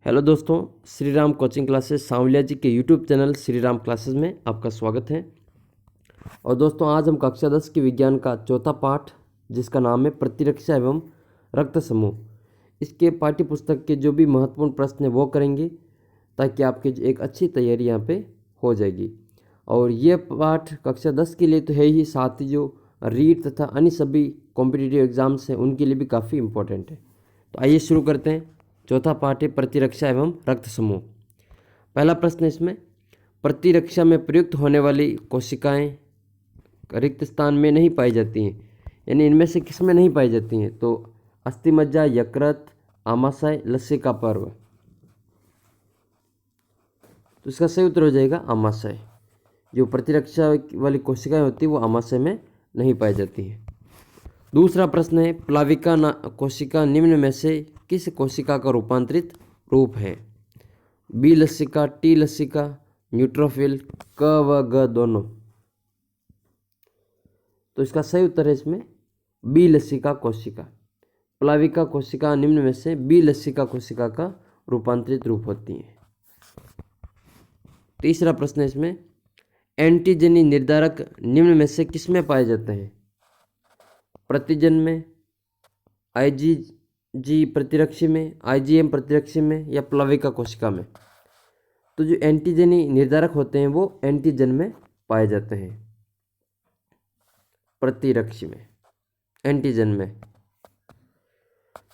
Hello दोस्तों, Shri Ram coaching classes Sanwaliya ji के YouTube channel Shri Ram classes में आपका स्वागत है। और दोस्तों, आज हम कक्षा 10 की विज्ञान का चौथा पाठ, जिसका नाम है प्रतिरक्षा एवं रक्त समूह, इसके पाठ्य पुस्तक के जो भी महत्वपूर्ण प्रश्न हैं वो करेंगे, ताकि आपकी एक अच्छी तैयारी यहाँ पे हो जाएगी। और ये पाठ कक्षा 10 के लिए तो है ही, साथ ही जो रीट तथा अन्य सभी कॉम्पिटिटिव एग्जाम्स हैं उनके लिए भी काफ़ी इम्पोर्टेंट है। तो आइए शुरू करते हैं। चौथा पाठ है प्रतिरक्षा एवं रक्त समूह। पहला प्रश्न इसमें, प्रतिरक्षा में प्रयुक्त होने वाली कोशिकाएं रिक्त स्थान में नहीं पाई जाती हैं, यानी इनमें से किस में नहीं पाई जाती हैं? तो अस्थिमज्जा, यकृत, आमाशय, लसिका पर्व। तो इसका सही उत्तर हो जाएगा आमाशय। जो प्रतिरक्षा वाली कोशिकाएं होती है वो आमाशय में नहीं पाई जाती हैं। दूसरा प्रश्न है, प्लाविका कोशिका निम्न में से किस कोशिका का रूपांतरित रूप है? बी लसिका, टी लसिका, न्यूट्रोफिल, क व ग दोनों। तो इसका सही उत्तर है इसमें बी लसिका कोशिका। प्लाविका कोशिका निम्न में से बी लसिका कोशिका का रूपांतरित रूप होती है। तीसरा प्रश्न है इसमें, एंटीजनी निर्धारक निम्न में से किसमें पाए जाते हैं? प्रतिजन में, आईजीजी प्रतिरक्षी में, आईजीएम प्रतिरक्षी में, या प्लाविका कोशिका में? तो जो एंटीजनी निर्धारक होते हैं वो एंटीजन में पाए जाते हैं, प्रतिरक्षी में, एंटीजन में।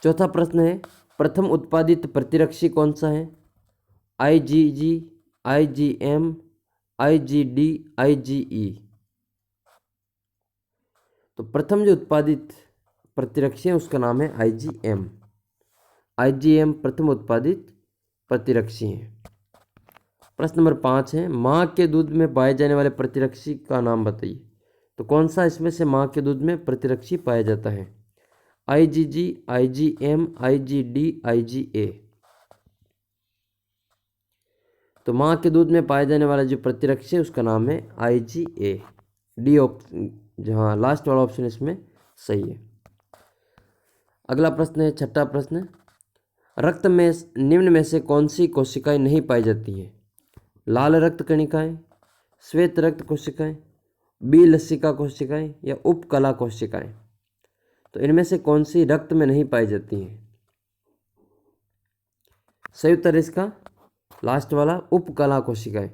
चौथा प्रश्न है, प्रथम उत्पादित प्रतिरक्षी कौन सा है? IgG, IgM, IgD, IgE. तो प्रथम जो उत्पादित प्रतिरक्षी है उसका नाम है आईजीएम। आईजीएम प्रथम उत्पादित प्रतिरक्षी है। प्रश्न नंबर 5 है, माँ के दूध में पाए जाने वाले प्रतिरक्षी का नाम बताइए। तो कौन सा इसमें से माँ के दूध में प्रतिरक्षी पाया जाता है? IgG, IgM, IgD, IgA. तो माँ के दूध में पाए जाने वाला जो प्रतिरक्षी है उसका नाम है आईजीए। डी जहाँ लास्ट वाला ऑप्शन इसमें सही है। अगला प्रश्न है, छठा प्रश्न, रक्त में निम्न में से कौन सी कोशिकाएं नहीं पाई जाती हैं? लाल रक्त कणिकाएं, श्वेत रक्त कोशिकाएं, बी लसिका कोशिकाएं, या उपकला कोशिकाएं? तो इनमें से कौन सी रक्त में नहीं पाई जाती हैं? सही उत्तर इसका लास्ट वाला, उपकला कोशिकाएं।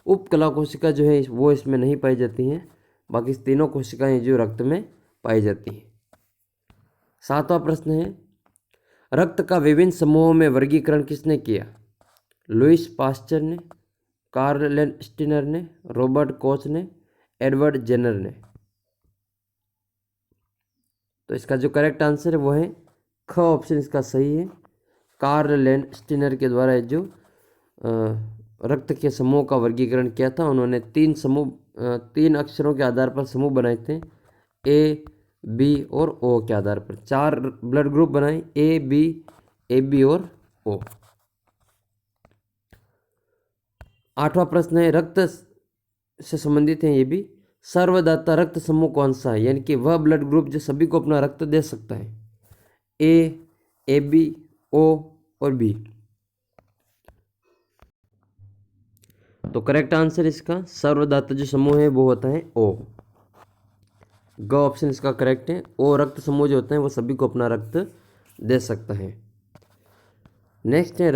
उपकला कोशिका जो है वो इसमें नहीं पाई जाती हैं, बाकी तीनों कोशिकाएं जो रक्त में पाई जाती हैं। सातवां प्रश्न है, रक्त का विभिन्न समूहों में वर्गीकरण किसने किया? लुईस पास्चर ने, कार्ल लेंस्टीनर ने, रॉबर्ट कोच ने, एडवर्ड जेनर ने? तो इसका जो करेक्ट आंसर है वो है ख ऑप्शन इसका सही है। कार्ल लेंस्टीनर के द्वारा जो रक्त के समूह का वर्गीकरण किया था, उन्होंने तीन अक्षरों के आधार पर समूह बनाए थे, ए, बी और ओ के आधार पर। 4 ब्लड ग्रुप बनाए, ए बी और ओ। 8वां प्रश्न है, रक्त से संबंधित है ये भी, सर्वदाता रक्त समूह कौन सा है? यानी कि वह ब्लड ग्रुप जो सभी को अपना रक्त दे सकता है। ए बी, ओ और बी। तो करेक्ट आंसर इसका सर्वदाता जो समूह है वो होता है ओ। ग ऑप्शन इसका करेक्ट है। ओ रक्त समूह जो होते हैं वो सभी को अपना रक्त दे सकता है। नेक्स्ट है,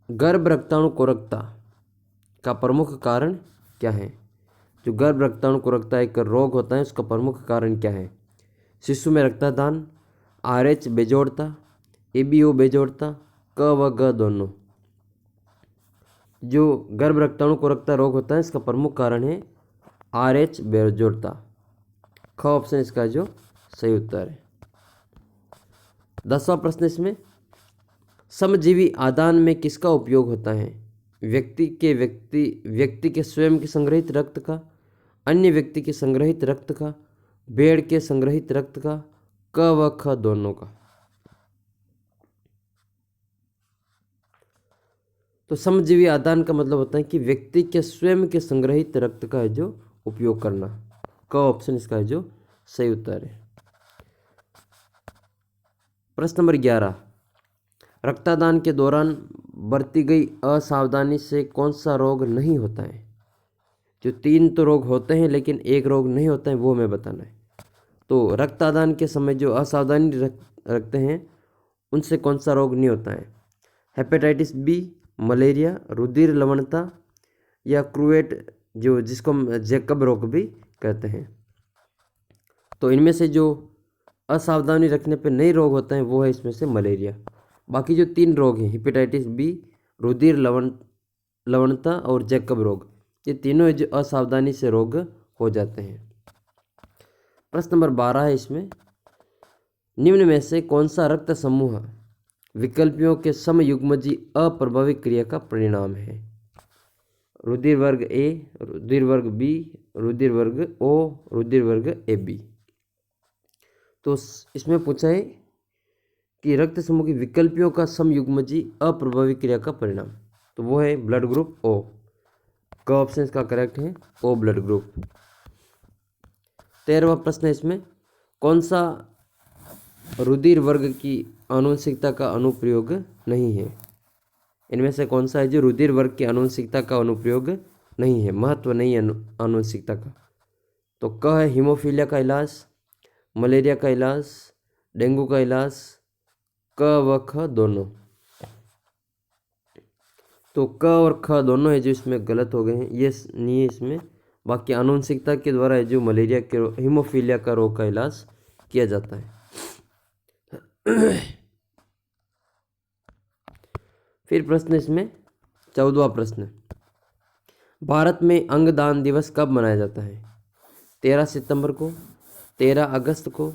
गर्भ रक्ताणु कोरकता का प्रमुख कारण क्या है? जो गर्भ रक्ताणु कोरकता एक रोग होता है, उसका प्रमुख कारण क्या है? शिशु में रक्तदान, RH बेजोड़ता, ABO बेजोड़ता, क व ग दोनों? जो गर्भ रक्ताणु कोरकता रोग होता है इसका प्रमुख कारण है RH बेजोड़ता। ख ऑप्शन इसका जो सही उत्तर है। 10वां प्रश्न इसमें, समजीवी आदान में किसका उपयोग होता है? व्यक्ति के स्वयं के संग्रहित रक्त का, अन्य व्यक्ति के संग्रहित रक्त का, भेड़ के संग्रहित रक्त का, क व ख दोनों का? तो समजीवी आदान का मतलब होता है कि व्यक्ति के स्वयं के संग्रहित रक्त का जो उपयोग करना। क ऑप्शन इसका जो सही उत्तर है। प्रश्न नंबर 11, रक्तदान के दौरान बरती गई असावधानी से कौन सा रोग नहीं होता है? जो 3 तो रोग होते हैं लेकिन एक रोग नहीं होता है, वो हमें बताना है। तो रक्तदान के समय जो असावधानी रखते हैं उनसे कौन सा रोग नहीं होता है? हेपेटाइटिस बी, मलेरिया, रुधिर लवणता या क्रूएट, जो जिसको हम जैकब रोग भी कहते हैं। तो इनमें से जो असावधानी रखने पे नए रोग होते हैं वो है इसमें से मलेरिया। बाकी जो 3 रोग हैं, हेपेटाइटिस बी, रुधिर लवणता और जैकब रोग, ये तीनों जो असावधानी से रोग हो जाते हैं। प्रश्न नंबर 12 है इसमें, निम्न में से कौन सा रक्त समूह विकल्पियों के समयुग्मजी अप्रभावी क्रिया का परिणाम है? रुधिर वर्ग ए, रुधिर वर्ग बी, रुधिर वर्ग ओ, रुधिर वर्ग ए बी। तो इसमें पूछा है कि रक्त समूह की विकल्पियों का समयुग्मजी अप्रभावी क्रिया का परिणाम, तो वो है ब्लड ग्रुप ओ। क ऑप्शन इसका करेक्ट है, ओ ब्लड ग्रुप। 13वां प्रश्न है इसमें, कौन सा रुधिर वर्ग की आनुवंशिकता का अनुप्रयोग नहीं है? इनमें से कौन सा है जो रुधिर वर्ग की आनुवंशिकता का अनुप्रयोग नहीं है, महत्व नहीं है आनुवंशिकता का? तो क है हीमोफीलिया का इलाज, मलेरिया का इलाज, डेंगू का इलाज, क व ख दोनों। तो क और ख दोनों है जो इसमें गलत हो गए हैं, ये नहीं है इसमें। बाकी आनुवंशिकता के द्वारा है जो मलेरिया के हीमोफीलिया का रोग का इलाज किया जाता है। फिर प्रश्न इसमें 14वां प्रश्न, भारत में अंगदान दिवस कब मनाया जाता है? 13 सितंबर को, 13 अगस्त को,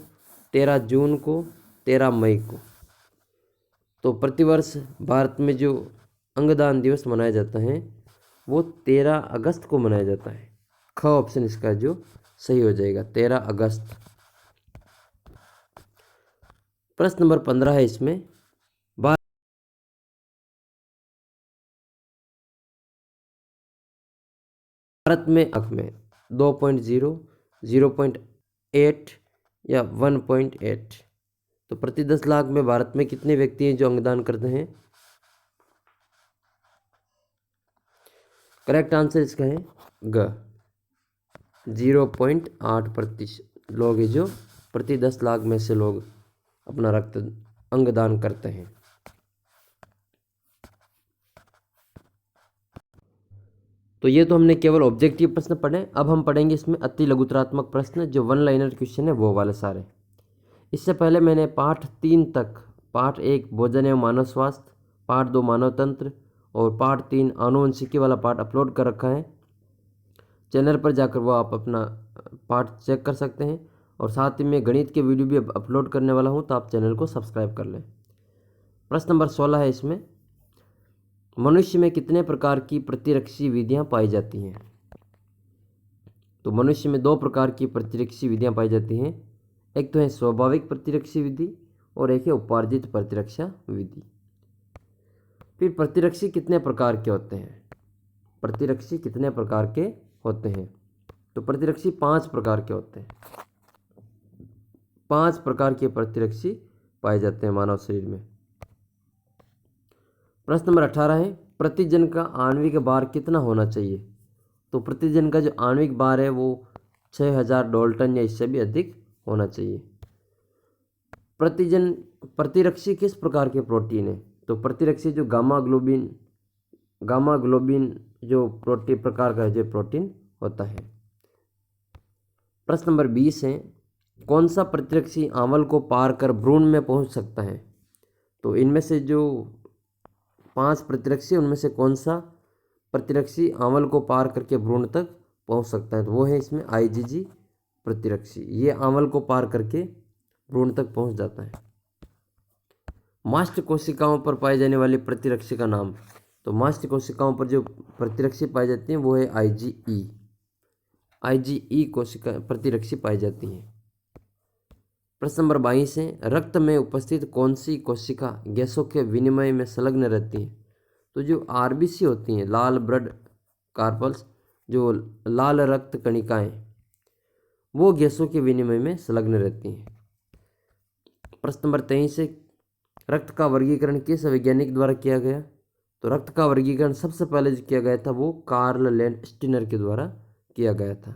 13 जून को, 13 मई को। तो प्रतिवर्ष भारत में जो अंगदान दिवस मनाया जाता है वो 13 अगस्त को मनाया जाता है। ख ऑप्शन इसका जो सही हो जाएगा, 13 अगस्त। प्रश्न नंबर 15 है इसमें, भारत में अंक में 2.0, 0.8 या 1.8, तो प्रति 10 लाख में भारत में कितने व्यक्ति हैं जो अंगदान करते हैं? करेक्ट आंसर इसका है ग, 0.8% लोग हैं जो प्रति 10 लाख में से लोग अपना रक्त अंगदान करते हैं। तो ये तो हमने केवल ऑब्जेक्टिव प्रश्न पढ़े। अब हम पढ़ेंगे इसमें अति लघुतरात्मक प्रश्न, जो 1 लाइनर क्वेश्चन है वो वाले सारे। इससे पहले मैंने पाठ 3 तक, पाठ 1 भोजन एवं मानव स्वास्थ्य, पाठ 2 मानव तंत्र और पाठ 3 आनुवंशिकी वाला पाठ अपलोड कर रखा है। चैनल पर जाकर वो आप अपना पाठ चेक कर सकते हैं, और साथ ही में गणित के वीडियो भी अपलोड करने वाला हूँ, तो आप चैनल को सब्सक्राइब कर लें। प्रश्न नंबर 16 है इसमें, मनुष्य में कितने प्रकार की प्रतिरक्षी विधियां पाई जाती हैं? तो मनुष्य में 2 प्रकार की प्रतिरक्षी विधियां पाई जाती हैं। एक तो है स्वाभाविक प्रतिरक्षी विधि और एक है उपार्जित प्रतिरक्षा विधि। फिर प्रतिरक्षी कितने प्रकार के होते हैं? प्रतिरक्षी कितने प्रकार के होते हैं? तो प्रतिरक्षी 5 प्रकार के होते हैं। 5 प्रकार के प्रतिरक्षी पाए जाते हैं मानव शरीर में। प्रश्न नंबर 18 है, प्रतिजन का आणविक भार कितना होना चाहिए? तो प्रतिजन का जो आणविक भार है वो 6000 डाल्टन या इससे भी अधिक होना चाहिए। प्रतिरक्षी किस प्रकार के प्रोटीन है? तो प्रतिरक्षी जो गामा ग्लोबिन जो प्रोटीन प्रकार का जो प्रोटीन होता है। प्रश्न नंबर 20 है, कौन सा प्रतिरक्षी आंवल को पार कर भ्रूण में पहुंच सकता है? तो इनमें से जो 5 प्रतिरक्षी, उनमें से कौन सा प्रतिरक्षी आंवल को पार करके भ्रूण तक पहुंच सकता है? तो वो है इसमें IgG प्रतिरक्षी, ये आंवल को पार करके भ्रूण तक पहुंच जाता है। मास्ट कोशिकाओं पर पाई जाने वाली प्रतिरक्षी का नाम? तो मास्ट कोशिकाओं पर जो प्रतिरक्षी पाई जाती हैं वो है IgE कोशिका प्रतिरक्षी पाई जाती हैं। प्रश्न नंबर 22 है, रक्त में उपस्थित कौन सी कोशिका गैसों के विनिमय में संलग्न रहती है? तो जो RBC होती हैं, लाल ब्लड कार्पल्स, जो लाल रक्त कणिकाएं, वो गैसों के विनिमय में संलग्न रहती हैं। प्रश्न नंबर 23 है, रक्त का वर्गीकरण किस वैज्ञानिक द्वारा किया गया? तो रक्त का वर्गीकरण सबसे पहले जो किया गया था वो कार्ल लैंडस्टीनर के द्वारा किया गया था।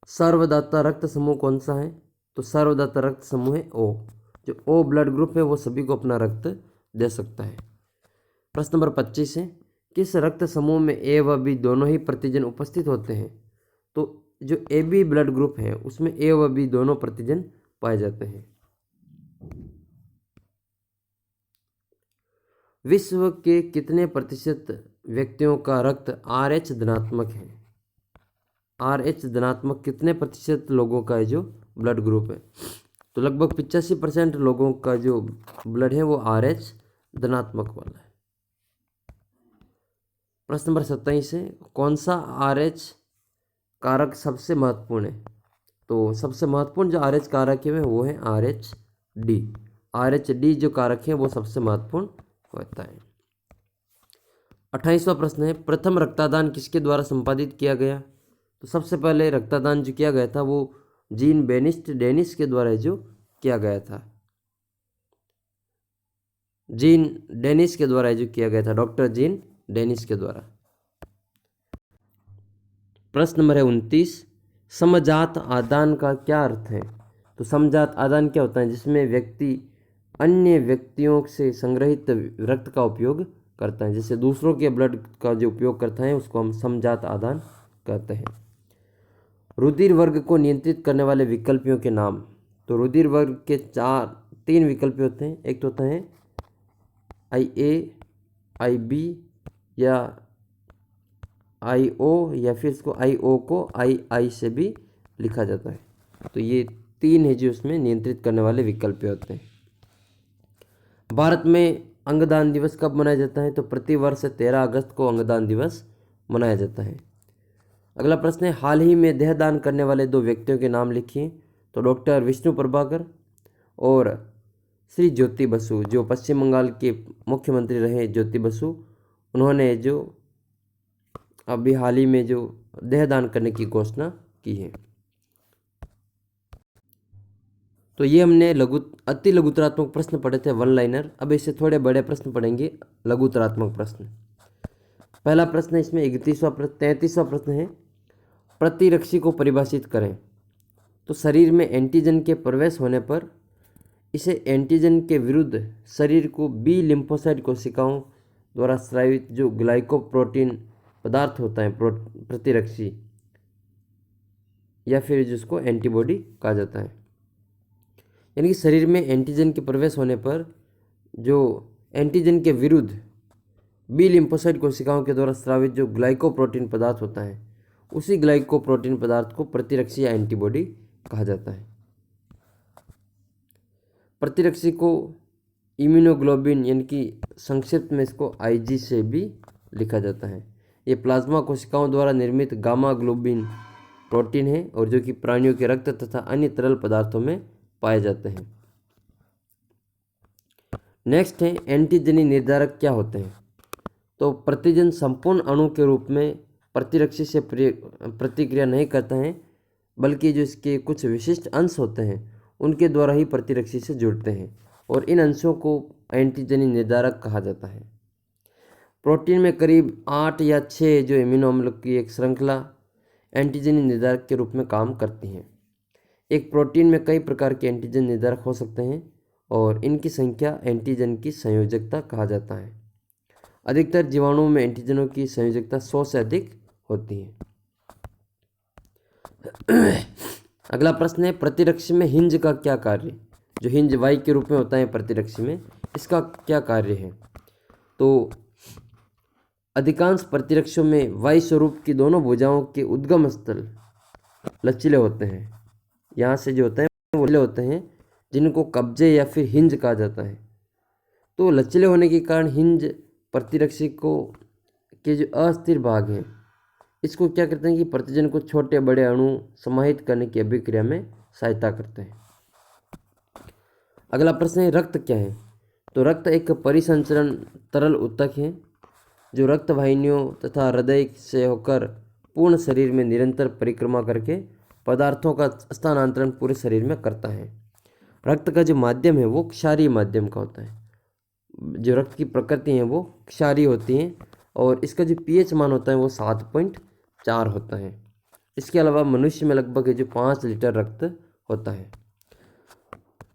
सर्वदाता रक्त समूह कौन सा है? तो सर्वदाता रक्त समूह है ओ। जो ओ ब्लड ग्रुप है वो सभी को अपना रक्त दे सकता है। प्रश्न नंबर 25 है, किस रक्त समूह में ए व बी दोनों ही प्रतिजन उपस्थित होते हैं? तो जो ए बी ब्लड ग्रुप है उसमें ए व बी दोनों प्रतिजन पाए जाते हैं। विश्व के कितने प्रतिशत व्यक्तियों का रक्त RH धनात्मक है? RH धनात्मक कितने प्रतिशत लोगों का है जो ब्लड ग्रुप है? तो लगभग 85% लोगों का जो ब्लड है वो RH धनात्मक वाला है। प्रश्न नंबर 27 है, कौन सा RH कारक सबसे महत्वपूर्ण है? तो सबसे महत्वपूर्ण जो RH कारक है वो है RH-D। RH-D जो कारक है वो सबसे महत्वपूर्ण होता है। 28वां प्रश्न है, प्रथम रक्तदान किसके द्वारा संपादित किया गया? तो सबसे पहले रक्तदान जो किया गया था वो जीन बेनिस्ट डेनिस के द्वारा जो किया गया था। जीन डेनिस के द्वारा जो किया गया था, डॉक्टर जीन डेनिस के द्वारा। प्रश्न नंबर है 29, समजात आदान का क्या अर्थ है? तो समजात आदान क्या होता है? जिसमें व्यक्ति अन्य व्यक्तियों से संग्रहित रक्त का उपयोग करता है, जैसे दूसरों के ब्लड का जो उपयोग करता है उसको हम समजात आदान कहते हैं। रुधिर वर्ग को नियंत्रित करने वाले विकल्पियों के नाम। तो रुधिर वर्ग के 3 विकल्प होते हैं। एक तो होता है IA, IB या IO, या फिर इसको IO को II से भी लिखा जाता है। तो ये 3 है जो उसमें नियंत्रित करने वाले विकल्प होते हैं। भारत में अंगदान दिवस कब मनाया जाता है? तो प्रतिवर्ष 13 अगस्त को अंगदान दिवस मनाया जाता है। अगला प्रश्न है, हाल ही में देहदान करने वाले 2 व्यक्तियों के नाम लिखिए। तो डॉक्टर विष्णु प्रभाकर और श्री ज्योति बसु, जो पश्चिम बंगाल के मुख्यमंत्री रहे ज्योति बसु, उन्होंने जो अभी हाल ही में जो देहदान करने की घोषणा की है। तो ये हमने अति लघुतरात्मक प्रश्न पढ़े थे, 1 लाइनर। अब इससे थोड़े बड़े प्रश्न पढ़ेंगे, लघुतरात्मक प्रश्न। पहला प्रश्न है इसमें 33वां प्रश्न है, प्रतिरक्षी को परिभाषित करें। तो शरीर में एंटीजन के प्रवेश होने पर इसे एंटीजन के विरुद्ध शरीर को बी लिम्फोसाइट कोशिकाओं द्वारा स्रावित जो ग्लाइकोप्रोटीन पदार्थ होता है प्रतिरक्षी, या फिर जिसको एंटीबॉडी कहा जाता है। यानी कि शरीर में एंटीजन के प्रवेश होने पर जो एंटीजन के विरुद्ध बी लिम्फोसाइट कोशिकाओं के द्वारा स्रावित जो ग्लाइकोप्रोटीन पदार्थ होता है, उसी ग्लाइकोप्रोटीन पदार्थ को प्रतिरक्षी या एंटीबॉडी कहा जाता है। प्रतिरक्षी को इम्यूनोग्लोबिन यानी कि संक्षिप्त में इसको IG से भी लिखा जाता है। ये प्लाज्मा कोशिकाओं द्वारा निर्मित गामा ग्लोबिन प्रोटीन है और जो कि प्राणियों के रक्त तथा अन्य तरल पदार्थों में पाए जाते हैं। नेक्स्ट है, एंटीजनी निर्धारक क्या होते हैं? तो प्रतिजन संपूर्ण अणु के रूप में प्रतिरक्षी से प्रतिक्रिया नहीं करता है, बल्कि जो इसके कुछ विशिष्ट अंश होते हैं उनके द्वारा ही प्रतिरक्षी से जुड़ते हैं, और इन अंशों को एंटीजनी निर्धारक कहा जाता है। प्रोटीन में करीब 8 या 6 जो एमिनो अम्ल की एक श्रृंखला एंटीजनी निर्धारक के रूप में काम करती हैं। एक प्रोटीन में कई प्रकार के एंटीजन निर्धारक हो सकते हैं और इनकी संख्या एंटीजन की संयोजकता कहा जाता है। अधिकतर जीवाणुओं में एंटीजनों की संयोजकता 100 से अधिक होती है। अगला प्रश्न है, प्रतिरक्षी में हिंज का क्या कार्य? जो हिंज वाई के रूप में होता है प्रतिरक्षी में, इसका क्या कार्य है? तो अधिकांश प्रतिरक्षियों में वाई स्वरूप की दोनों भुजाओं के उद्गम स्थल लचीले होते हैं। यहाँ से जो होते हैं वो लचीले होते हैं, जिनको कब्जे या फिर हिंज कहा जाता है। तो लचीले होने के कारण हिंज प्रतिरक्षी को के जो अस्थिर भाग हैं इसको क्या करते हैं कि प्रतिजन को छोटे बड़े अणु समाहित करने की अभिक्रिया में सहायता करते हैं। अगला प्रश्न है, रक्त क्या है? तो रक्त एक परिसंचरण तरल ऊतक है जो रक्त वाहिनियों तथा हृदय से होकर पूर्ण शरीर में निरंतर परिक्रमा करके पदार्थों का स्थानांतरण पूरे शरीर में करता है। रक्त का जो माध्यम है वो क्षारीय माध्यम का होता है। जो रक्त की प्रकृति है वो क्षारीय होती हैं और इसका जो पीएच मान होता है वो 7.4 होता है। इसके अलावा मनुष्य में लगभग जो 5 लीटर रक्त होता है।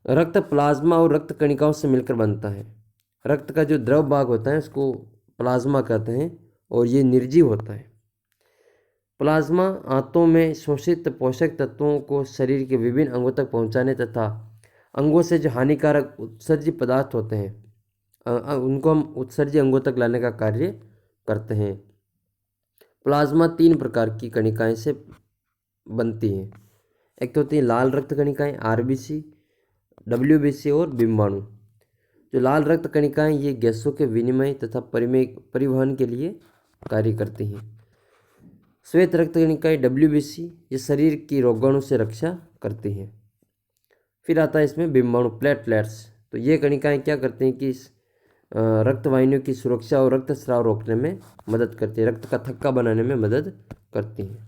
रक्त प्लाज्मा और रक्त कणिकाओं से मिलकर बनता है। रक्त का जो द्रव भाग होता है उसको प्लाज्मा कहते हैं और ये निर्जीव होता है। प्लाज्मा आंतों में शोषित पोषक तत्वों को शरीर के विभिन्न अंगों तक पहुंचाने तथा अंगों से जो हानिकारक उत्सर्जी पदार्थ होते हैं उनको हम उत्सर्जी अंगों तक लाने का कार्य करते हैं। प्लाज्मा 3 प्रकार की कणिकाएं से बनती हैं। एक तो होती है लाल रक्त कणिकाएं आरबीसी, डब्ल्यूबीसी और बिम्बाणु। जो लाल रक्त कणिकाएं ये गैसों के विनिमय तथा परिवहन के लिए कार्य करती हैं। श्वेत रक्त कणिकाएं डब्ल्यूबीसी ये शरीर की रोगाणु से रक्षा करती हैं। फिर आता है इसमें बिम्बाणु प्लेटलेट्स। तो ये कणिकाएं क्या करती हैं कि रक्त वाहिनियों की सुरक्षा और रक्त स्राव रोकने में मदद करती है, रक्त का थक्का बनाने में मदद करती हैं।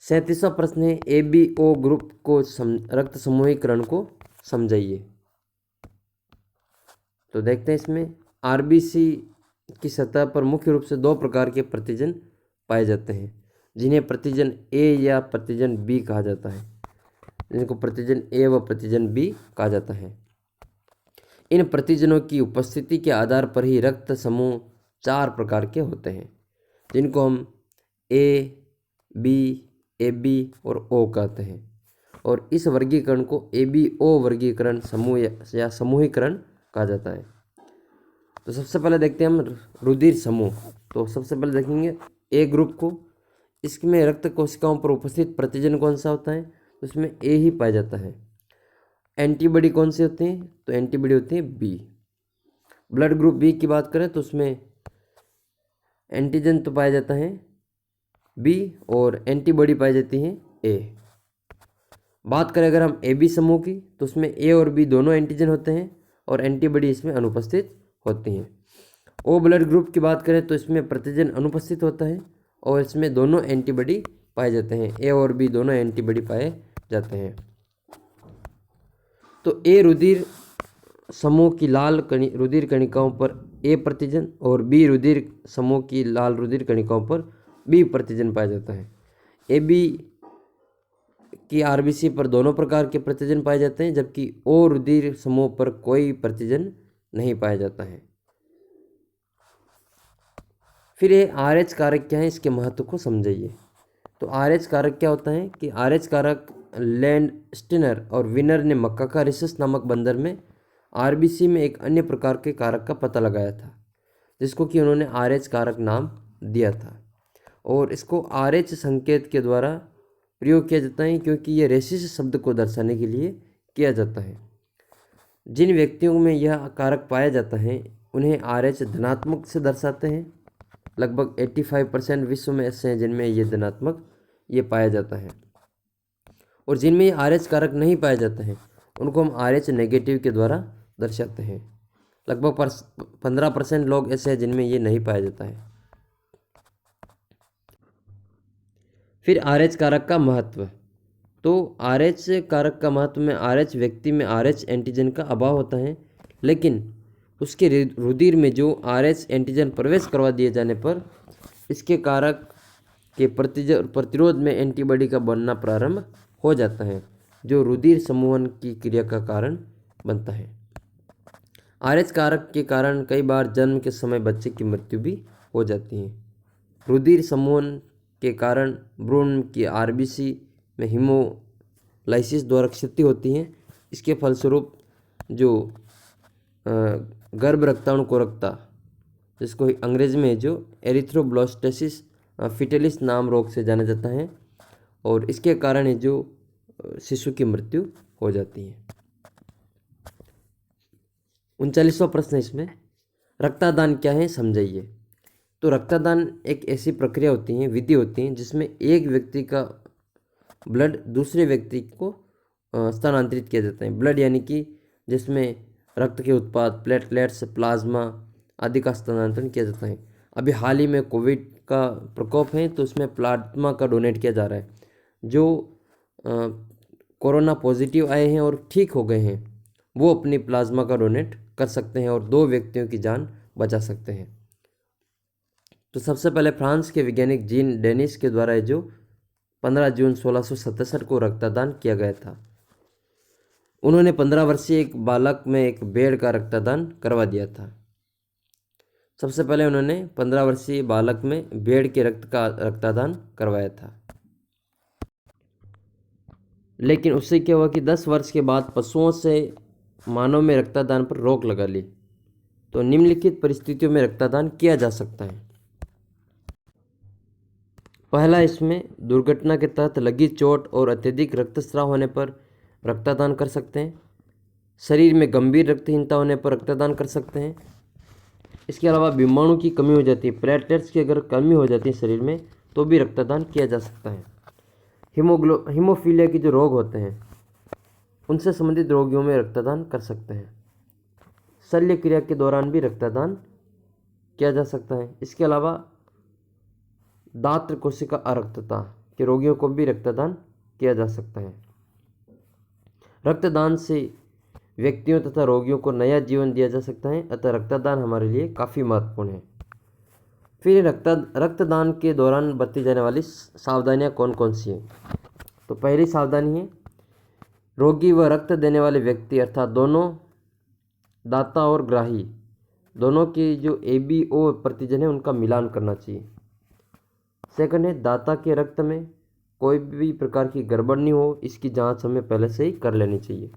37वां प्रश्न है ABO ग्रुप को रक्त समूहीकरण को समझाइए। तो देखते हैं इसमें आरबीसी की सतह पर मुख्य रूप से 2 प्रकार के प्रतिजन पाए जाते हैं जिन्हें प्रतिजन A या प्रतिजन B कहा जाता है। जिनको प्रतिजन A व प्रतिजन B कहा जाता है। इन प्रतिजनों की उपस्थिति के आधार पर ही रक्त समूह 4 प्रकार के होते हैं जिनको हम A, B, AB और O कहते हैं और इस वर्गीकरण को ABO वर्गीकरण समूह या समूहीकरण कहा जाता है। तो सबसे पहले देखते हैं हम रुधिर समूह। तो सबसे पहले देखेंगे ए ग्रुप को। इसमें रक्त कोशिकाओं पर उपस्थित प्रतिजन कौन सा होता है? तो इसमें ए ही पाया जाता है। एंटीबॉडी कौन सी होती हैं? तो एंटीबॉडी होती है बी। ब्लड ग्रुप बी की बात करें तो उसमें एंटीजन तो पाया जाता है बी और एंटीबॉडी पाई जाती है ए। बात करें अगर हम ए बी समूह की तो उसमें ए और बी दोनों एंटीजन होते हैं और एंटीबॉडी इसमें अनुपस्थित होती हैं। ओ ब्लड ग्रुप की बात करें तो इसमें प्रतिजन अनुपस्थित होता है और इसमें दोनों एंटीबॉडी पाए जाते हैं, ए और बी दोनों एंटीबॉडी पाए जाते हैं। तो ए रुधिर समूह की लाल रुधिर कणिकाओं पर ए प्रतिजन और बी रुधिर समूह की लाल रुधिर कणिकाओं पर बी प्रतिजन पाया जाता है। ए बी की आरबीसी पर दोनों प्रकार के प्रतिजन पाए जाते हैं जबकि ओ रुधिर समूह पर कोई प्रतिजन नहीं पाया जाता है। फिर ये RH कारक क्या है, इसके महत्व को समझिए। तो RH कारक क्या होता है कि RH कारक लैंडस्टीनर और विनर ने मक्काकारिसस नामक बंदर में आरबीसी में एक अन्य प्रकार के कारक का पता लगाया था जिसको कि उन्होंने RH कारक नाम दिया था और इसको RH संकेत के द्वारा प्रयोग किया जाता है क्योंकि ये रेसिस शब्द को दर्शाने के लिए किया जाता है। जिन व्यक्तियों में यह कारक पाया जाता है उन्हें RH धनात्मक से दर्शाते हैं। लगभग 85% विश्व में ऐसे हैं जिनमें ये धनात्मक ये पाया जाता है और जिनमें ये RH कारक नहीं पाया जाता है उनको हम RH नेगेटिव के द्वारा दर्शाते हैं। लगभग 15% लोग ऐसे हैं जिनमें ये नहीं पाया जाता है। फिर RH कारक का महत्व। तो RH कारक का महत्व में RH व्यक्ति में RH एंटीजन का अभाव होता है लेकिन उसके रुधिर में जो RH एंटीजन प्रवेश करवा दिए जाने पर इसके कारक के प्रतिरोध में एंटीबॉडी का बनना प्रारंभ हो जाता है जो रुधिर समूहन की क्रिया का कारण बनता है। RH कारक के कारण कई बार जन्म के समय बच्चे की मृत्यु भी हो जाती है। रुधिर समूहन के कारण भ्रूण की आरबीसी में हीमोलाइसिस द्वारा क्षति होती है। इसके फलस्वरूप जो गर्भ रक्ताणु कोरकता जिसको अंग्रेजी में जो एरिथ्रोब्लास्टोसिस फिटेलिस नाम रोग से जाना जाता है और इसके कारण जो शिशु की मृत्यु हो जाती है। 39वां प्रश्न इसमें रक्तदान क्या है समझाइए। तो रक्तदान एक ऐसी प्रक्रिया होती है, विधि होती है जिसमें एक व्यक्ति का ब्लड दूसरे व्यक्ति को स्थानांतरित किया जाता है। ब्लड यानी कि जिसमें रक्त के उत्पाद प्लेटलेट्स प्लाज्मा आदि का स्थानांतरण किया जाता है। अभी हाल ही में कोविड का प्रकोप है तो उसमें प्लाज्मा का डोनेट किया जा रहा है। जो कोरोना पॉजिटिव आए हैं और ठीक हो गए हैं वो अपनी प्लाज्मा का डोनेट कर सकते हैं और 2 व्यक्तियों की जान बचा सकते हैं। तो सबसे पहले फ्रांस के वैज्ञानिक जीन डेनिस के द्वारा जो 15 जून 1667 को रक्तदान किया गया था। उन्होंने 15 वर्षीय एक बालक में एक भेड़ का रक्तदान करवा दिया था। सबसे पहले उन्होंने 15 वर्षीय बालक में भेड़ के रक्त का रक्तदान करवाया था। लेकिन उससे क्या हुआ कि 10 वर्ष के बाद पशुओं से मानव में रक्तदान पर रोक लगा ली। तो निम्नलिखित परिस्थितियों में रक्तदान किया जा सकता है। पहला, इसमें दुर्घटना के तहत लगी चोट और अत्यधिक रक्तस्राव होने पर रक्तदान कर सकते हैं। शरीर में गंभीर रक्तहीनता होने पर रक्तदान कर सकते हैं। इसके अलावा विषाणु की कमी हो जाती है, प्लेटलेट्स की अगर कमी हो जाती है शरीर में, तो भी रक्तदान किया जा सकता है। हीमोफीलिया के जो रोग होते हैं उनसे संबंधित रोगियों में रक्तदान कर सकते हैं। शल्य क्रिया के दौरान भी रक्तदान किया जा सकता है। इसके अलावा दात्र कोशिका अरक्तता के रोगियों को भी रक्तदान किया जा सकता है। रक्तदान से व्यक्तियों तथा रोगियों को नया जीवन दिया जा सकता है, अतः रक्तदान हमारे लिए काफ़ी महत्वपूर्ण है। फिर रक्तदान के दौरान बरती जाने वाली सावधानियाँ कौन कौन सी हैं? तो पहली सावधानी है, रोगी व रक्त देने वाले व्यक्ति अर्थात दोनों दाता और ग्राही दोनों की जो ABO प्रतिजन है उनका मिलान करना चाहिए। सेकंड है, दाता के रक्त में कोई भी प्रकार की गड़बड़ नहीं हो, इसकी जांच हमें पहले से ही कर लेनी चाहिए।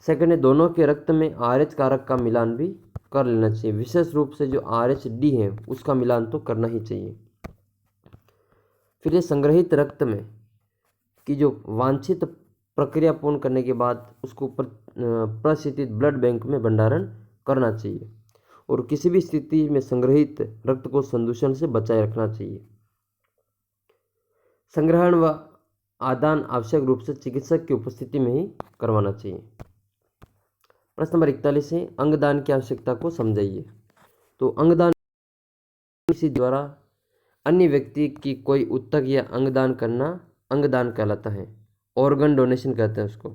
सेकंड है, दोनों के रक्त में RH कारक का मिलान भी कर लेना चाहिए, विशेष रूप से जो RHD है उसका मिलान तो करना ही चाहिए। फिर ये संग्रहित रक्त में की जो वांछित प्रक्रिया पूर्ण करने के बाद उसको प्रशिक्षित ब्लड बैंक में भंडारण करना चाहिए और किसी भी स्थिति में संग्रहित रक्त को संदूषण से बचाए रखना चाहिए। संग्रहण व आदान आवश्यक रूप से चिकित्सक की उपस्थिति में ही करवाना चाहिए। प्रश्न नंबर 41 है, अंगदान की आवश्यकता को समझाइए। तो अंगदान किसी द्वारा अन्य व्यक्ति की कोई ऊतक या अंगदान करना अंगदान कहलाता है। ऑर्गन डोनेशन कहते हैं उसको।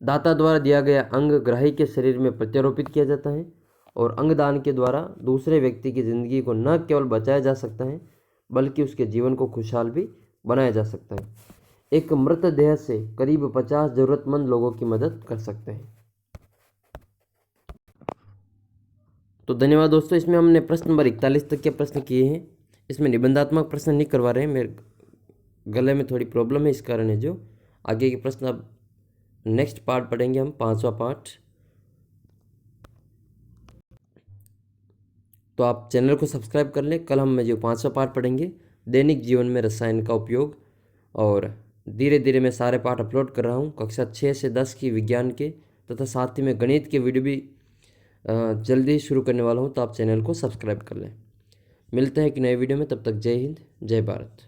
दाता द्वारा दिया गया अंग ग्राही के शरीर में प्रत्यारोपित किया जाता है और अंगदान के द्वारा दूसरे व्यक्ति की जिंदगी को न केवल बचाया जा सकता है बल्कि उसके जीवन को खुशहाल भी बनाया जा सकता है। एक मृतदेह से करीब 50 जरूरतमंद लोगों की मदद कर सकते हैं। तो धन्यवाद दोस्तों, इसमें हमने प्रश्न नंबर 41 तक के प्रश्न किए हैं। इसमें निबंधात्मक प्रश्न नहीं करवा रहे हैं, मेरे गले में थोड़ी प्रॉब्लम है, इस कारण है। जो आगे के प्रश्न अब नेक्स्ट पार्ट पढ़ेंगे हम, 5वां पार्ट। तो आप चैनल को सब्सक्राइब कर लें। कल हम जो 5वां पार्ट पढ़ेंगे, दैनिक जीवन में रसायन का उपयोग, और धीरे धीरे मैं सारे पाठ अपलोड कर रहा हूँ। कक्षा 6 से 10 की विज्ञान के तथा साथ ही में गणित के वीडियो भी जल्दी शुरू करने वाला हूँ, तो आप चैनल को सब्सक्राइब कर लें। मिलते हैं एक नए वीडियो में, तब तक जय हिंद जय भारत।